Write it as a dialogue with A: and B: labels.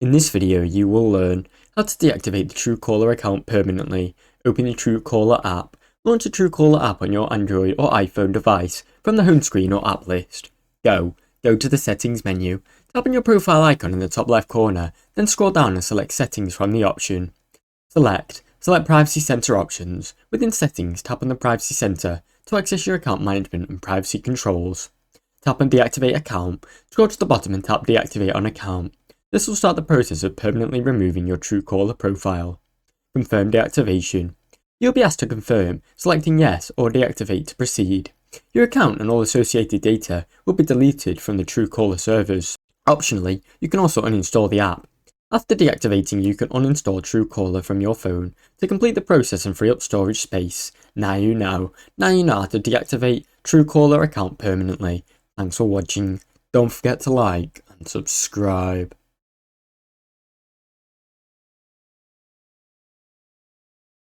A: In this video, you will learn how to deactivate the Truecaller account permanently, open the Truecaller app, launch the Truecaller app on your Android or iPhone device from the home screen or app list. Go to the settings menu, tap on your profile icon in the top left corner, then scroll down and select settings from the option. Select Privacy Center options. Within settings, tap on the Privacy Center to access your account management and privacy controls. Tap on Deactivate Account, scroll to the bottom and tap Deactivate on Account. This will start the process of permanently removing your Truecaller profile. Confirm deactivation. You'll be asked to confirm, selecting yes or deactivate to proceed. Your account and all associated data will be deleted from the Truecaller servers. Optionally, you can also uninstall the app. After deactivating, you can uninstall Truecaller from your phone to complete the process and free up storage space. Now you know how to deactivate Truecaller account permanently. Thanks for watching. Don't forget to like and subscribe.